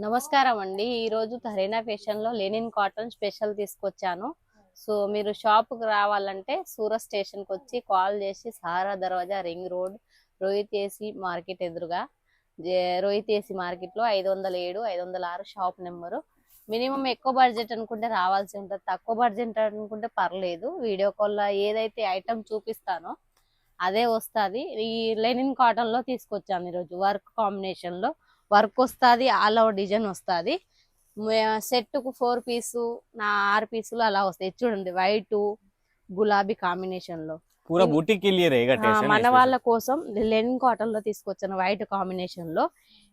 నమస్కారం అండి. ఈరోజు తరేనా ఫ్యాషన్లో లెనిన్ కాటన్ స్పెషల్ తీసుకొచ్చాను. సో మీరు షాప్కి రావాలంటే సూరత్ స్టేషన్కి వచ్చి కాల్ చేసి సహారా దర్వాజా ring road Rohit AC market ఎదురుగా రోహిత్ ఏసీ మార్కెట్లో 507 506 షాప్ నెంబరు. మినిమం ఎక్కువ బడ్జెట్ అనుకుంటే రావాల్సి ఉంటుంది, తక్కువ బడ్జెట్ అనుకుంటే పర్లేదు. వీడియో కాల్లో ఏదైతే ఐటమ్ చూపిస్తానో అదే వస్తుంది. ఈ లెనిన్ కాటన్లో తీసుకొచ్చాను ఈరోజు. వర్క్ కాంబినేషన్లో వర్క్ వస్తుంది, ఆల్ ఓవర్ డిజైన్ వస్తుంది. సెట్కు 4 పీసు 6 పీసులు అలా వస్తాయి. చూడండి వైట్ గులాబీ కాంబినేషన్ లో पूरा बूटी के लिए रहेगा टेस्ट మన వాళ్ళ కోసం లెనిన్ కాటన్ లో తీసుకొచ్చాను వైట్ కాంబినేషన్ లో.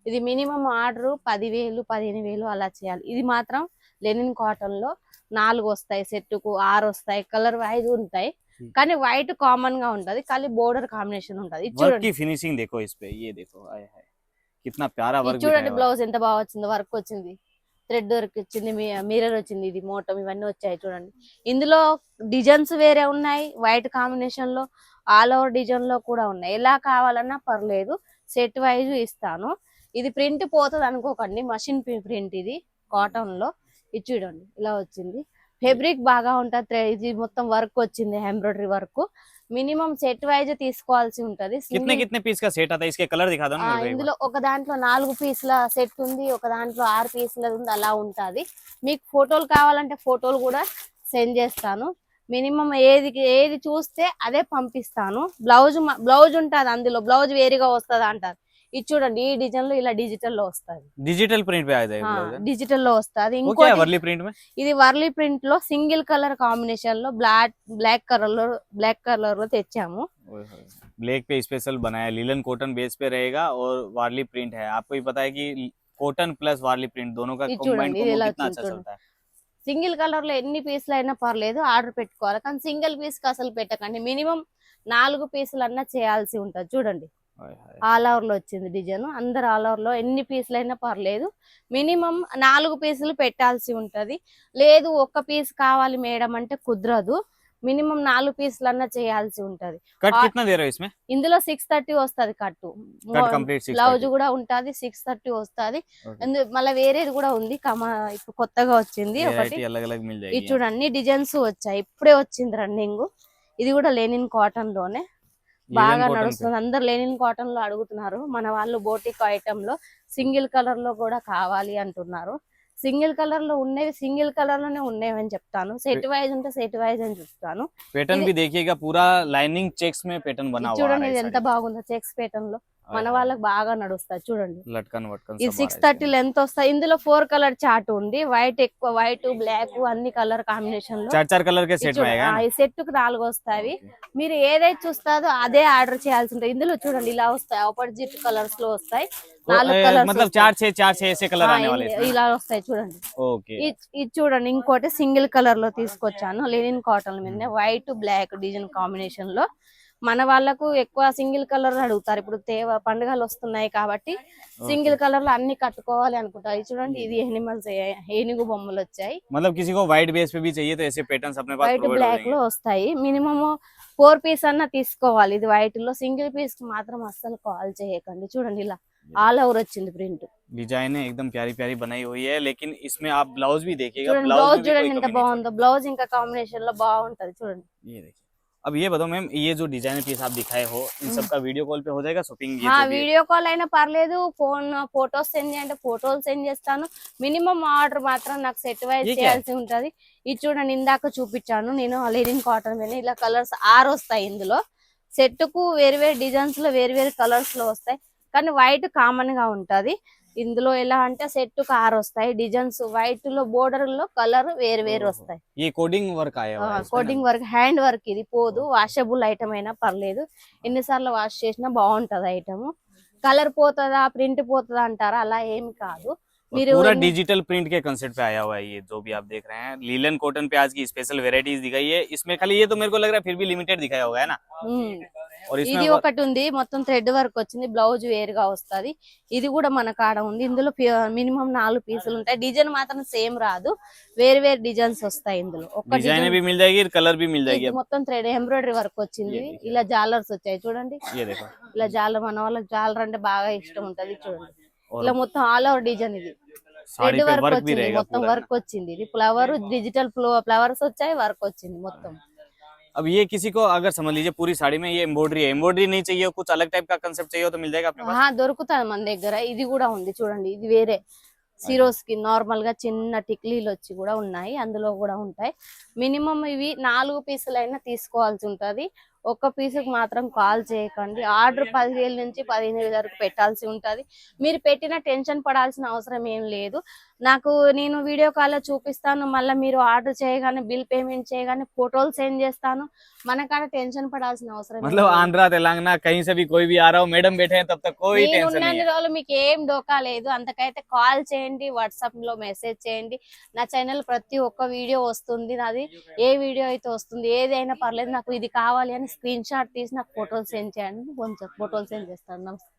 ఇది మినిమం ఆర్డర్ 10,000 15,000 అలా చేయాలి. ఇది మాత్రం లెనిన్ కాటన్ లో 4 వస్తాయి, సెట్కు 6 వస్తాయి, కలర్ వైజ్ ఉంటాయి. కానీ వైట్ కామన్ గా ఉంటది, కానీ బోర్డర్ కాంబినేషన్ ఉంటది. చూడండి ఫినిషింగ్ देखो इस पे, ये देखो आय हाय कितना प्यारा वर्क చూడండి బ్లౌజ్ ఎంత బాగా వచ్చింది, వర్క్ వచ్చింది, థ్రెడ్ వర్క్ వచ్చింది, మిర్రర్ వచ్చింది, ఇది మోటం ఇవన్నీ వచ్చాయి. చూడండి ఇందులో డిజైన్స్ వేరే ఉన్నాయి, వైట్ కాంబినేషన్ లో ఆల్ ఓవర్ డిజైన్ లో కూడా ఉన్నాయి. ఎలా కావాలన్నా పర్లేదు, సెట్ వైజ్ ఇస్తాను. ఇది ప్రింట్ పోతుంది అనుకోకండి, మషిన్ ప్రింట్ ఇది కాటన్ లో. ఇది చూడండి ఇలా వచ్చింది, ఫెబ్రిక్ బాగా ఉంటుంది. ఇది మొత్తం వర్క్ వచ్చింది, embroidery work. Minimum set wise తీసుకోవాల్సి ఉంటది. कितने पीस का सेट आता है, इसके कलर दिखा दो ना मेरे को। ఇందులో ఒక దాంట్లో 4 పీసుల సెట్ ఉంది, ఒక దాంట్లో 6 పీసుల ఉంది, అలా ఉంటది. మీకు ఫోటోలు కావాలంటే ఫోటోలు కూడా సెండ్ చేస్తాను. మినిమం ఏది చూస్తే అదే పంపిస్తాను. బ్లౌజ్ ఉంటుంది, అందులో బ్లౌజ్ వేరుగా వస్తుంది అంటారు. ఇది చూడండి ఈ డిజైన్ లో ఇలా డిజిటల్ లో వస్తుంది, डिजिटल प्रिंट पे आया था డిజిటల్ లో వస్తుంది. वो क्या है वर्ली प्रिंट में? ఇది వర్లీ ప్రింట్ లో సింగిల్ కలర్ కాంబినేషన్ లో బ్లాక్ కలర్ లో తెచ్చాము. ब्लैक पे स्पेशल बनाया, लीलन कॉटन बेस पे रहेगा और वार्ली प्रिंट है। आपको ही पता है कि कॉटन प्लस वार्ली प्रिंट दोनों का कंबाइंड कॉम्बो कितना अच्छा चलता है। సింగిల్ కలర్ లో ఎన్ని పీసులు అయినా పర్లేదు, ఆర్డర్ పెట్టుకోవాలి. కానీ సింగిల్ పీస్ కి అసలు పెట్టకండి, మినిమం 4 పీసులు అన్నా చేయాల్సి ఉంటది. చూడండి ఆల్ ఓవర్ లో వచ్చింది డిజైన్, అందరు ఆల్ ఓవర్ లో ఎన్ని పీసులు అయినా పర్లేదు, మినిమం 4 పీసులు పెట్టాల్సి ఉంటది. లేదు ఒక్క పీస్ కావాలి మేడం అంటే కుదరదు, మినిమం 4 పీసులు అన్నా చేయాల్సి ఉంటది. ఇందులో 630 వస్తది కట్టు, బ్లౌజ్ కూడా ఉంటది 630 వస్తది. మళ్ళీ వేరేది కూడా ఉంది, ఇప్పుడు కొత్తగా వచ్చింది ఒకటి. ఇది చూడండి డిజైన్స్ వచ్చాయి, ఇప్పుడే వచ్చింది రన్నింగ్. ఇది కూడా లెనిన్ కాటన్ లోనే బాగా నడుస్తుంది. అందరు లెనిన్ కాటన్ లో అడుగుతున్నారు. మన వాళ్ళు బోటిక్ ఐటమ్ లో సింగిల్ కలర్ లో కూడా కావాలి అంటున్నారు. సింగిల్ కలర్ లో ఉన్నవి సింగిల్ కలర్ లోనే ఉన్నాయని చెప్తాను, సెట్ వైజ్ ఉంటే సెట్ వైజ్ అని చెప్తాను. पैटर्न भी देखिएगा, पूरा लाइनिंग चेक्स में पैटर्न बना हुआ है। చూడండి ఇది ఎంత బాగుందో, చెక్స్ ప్యాటర్న్ లో మన వాళ్ళకి బాగా నడుస్తాయి. చూడండి लटकन वटकन ఇది 630 లెంత్ వస్తాయి. ఇందులో 4 కలర్ చార్ట్ ఉంది, వైట్ ఎక్కువ, వైట్ బ్లాక్ అన్ని కలర్ కాంబినేషన్ లో 4 कलर के सेट में आएगा। ఈ సెట్ కు 4 వస్తాయి. మీరు ఏదైతే చూస్తారో అదే ఆర్డర్ చేయాల్సి ఉంటుంది. ఇందులో చూడండి ఇలా వస్తాయి, ఆపోజిట్ కలర్స్ లో వస్తాయి, 4 కలర్స్ मतलब 4 6 ऐसे कलर आने वाले हैं। ఇలా వస్తాయి చూడండి. ओके ఇది చూడండి ఇంకోటి సింగిల్ కలర్ లో తీసుకొచ్చాను, లెనిన్ కాటన్ మీద వైట్ బ్లాక్ డిజైన్ కాంబినేషన్ లో. మన వాళ్ళకు ఎక్కువ సింగిల్ కలర్ అడుగుతారు, ఇప్పుడు పండుగలు వస్తున్నాయి కాబట్టి సింగిల్ కలర్ లో అన్ని కట్టుకోవాలి అనుకుంటారు. చూడండి ఇది ఎనిమల్స్, ఏనుగు బొమ్మలు వచ్చాయి. मतलब किसी को वाइट बेस पे भी चाहिए तो ऐसे पैटर्न्स अपने पास వైట్ బ్లాక్ లో వస్తాయి. మినిమం 4 పీస్ అన్నా తీసుకోవాలి. ఇది వైట్ లో సింగిల్ పీస్ కి మాత్రం అస్సలు కాల్ చేయకండి. చూడండి ఇలా ఆల్ ఓవర్ వచ్చింది ప్రింట్, डिजाइन एकदम प्यारी प्यारी बनाई हुई है। लेकिन इसमें आप ब्लाउज भी देखिएगा, బ్లౌజ్ చూడండి ఎంత బాగుందో, బ్లౌజ్ ఇంకా కాంబినేషన్ లో బాగుంటది. చూడండి ये देखिए। अब ये बताओ मैम, ये जो डिजाइन पीस आप दिखाए हो, इन सब का वीडियो कॉल पे हो जाएगा शॉपिंग? వీడియో కాల్ అయినా పర్లేదు, ఫోటోస్ సెండ్ చేయంటే ఫోటోలు సెండ్ చేస్తాను. మినిమం ఆర్డర్ మాత్రం నాకు సెట్ వైజ్ చేయాల్సి ఉంటది. ఇది చూడండి ఇందాక చూపించాను నేను లెనిన్ కాటన్ మీద, ఇలా కలర్స్ 6 వస్తాయి. ఇందులో సెట్ కు వేరు డిజైన్స్ లో వేరు కలర్స్ లో వస్తాయి, కానీ వైట్ కామన్ గా ఉంటది. ఇందులో ఎలా అంటే సెట్ కు 6 వస్తాయి, డిజైన్స్ వైట్ లో బోర్డర్ లో కలర్ వేరు వస్తాయి. ये कोडिंग वर्क आया हुआ है, కోడింగ్ వర్క్, హ్యాండ్ వర్క్. ఇది పోదు, వాషబుల్ ఐటమ్ అయినా పర్లేదు, ఎన్నిసార్లు వాష్ చేసినా బాగుంటది ఐటమ్. కలర్ పోతుందా ప్రింట్ పోతుందా అంటారా, అలా ఏమి కాదు. पूरा डिजिटल प्रिंट के कंसेप्ट पे आया हुआ है। ये जो भी आप देख रहे हैं लीलन कॉटन पे आज की स्पेशल वेराइटीज दिखाई है। इसमें खाली ये तो मेरे को लग रहा है फिर भी लिमिटेड दिखाया होगा है ना। और ఇది ఒకటి ఉంది, మొత్తం థ్రెడ్ వర్క్ వచ్చింది, బ్లౌజ్ వేరుగా వస్తది. ఇది కూడా మన కాడ ఉంది. ఇందులో మినిమం 4 పీసులు ఉంటాయి. డిజైన్ మాత్రం సేమ్ రాదు, వేరు డిజైన్స్ వస్తాయి. ఇందులో ఒక डिजाइन भी मिल जाएगी, कलर भी मिल जाएगी। మొత్తం థ్రెడ్ ఎంబ్రాయిడరీ వర్క్ వచ్చింది, ఇలా జాలర్స్ వచ్చాయి. చూడండి ఇలా జాలర్, మన వాళ్ళకి జాలర్ అంటే బాగా ఇష్టం ఉంటది. చూడండి ఇలా మొత్తం ఆల్ ఓవర్ డిజైన్. ఇది साड़ी థ్రెడ్ पे వర్క్ वर्क भी వచ్చింది, रहेगा మొత్తం पूरा, है వర్క్ వచ్చింది. ఇది ఫ్లవర్ డిజిటల్ ఫ్లవర్స్ వచ్చాయి, వర్క్ వచ్చింది మొత్తం. ना? अब ये किसी को अगर समझ लीजिए पूरी साड़ी में ये एम्ब्रॉयडरी है, एम्ब्रॉयडरी नहीं चाहिए, कुछ अलग टाइप का कंसेप्ट चाहिए तो मिल जाएगा अपने पास? దొరుకుతుంది మన దగ్గర. ఇది కూడా ఉంది చూడండి, ఇది వేరే సిరోస్ కి నార్మల్ గా చిన్న టిక్లీలు వచ్చి కూడా ఉన్నాయి, అందులో కూడా ఉంటాయి. మినిమం ఇవి 4 పీసులైనా తీసుకోవాల్సి ఉంటది. ఒక్క పీసుకు మాత్రం కాల్ చేయకండి. ఆర్డర్ 10,000 నుంచి 15,000 వరకు పెట్టాల్సి ఉంటది. మీరు పెట్టిన టెన్షన్ పడాల్సిన అవసరం ఏం లేదు. నేను వీడియో కాల్ లో చూపిస్తాను, మళ్ళీ మీరు ఆర్డర్ చేయగానే బిల్ పేమెంట్ చేయగానే ఫోటోలు సెండ్ చేస్తాను. మనకాడ టెన్షన్ పడాల్సిన అవసరం मतलब आंध्रा तेलंगाना कहीं से भी कोई भी आ रहा हो, मैडम बैठे हैं तब तक कोई टेंशन नहीं నేనున్న है। రోజులు మీకు ఏం డోకా లేదు. అంతకైతే కాల్ చేయండి, వాట్సాప్ లో మెసేజ్ చేయండి. నా ఛానల్ ప్రతి ఒక్క వీడియో వస్తుంది. నాది ఏ వీడియో అయితే వస్తుంది, ఏదైనా పర్లేదు, నాకు ఇది కావాలి అని స్క్రీన్ షాట్ తీసి నాకు ఫోటోలు సెండ్ చేయండి. కొంచెం ఫోటోలు సెండ్ చేస్తాను. నమస్తే.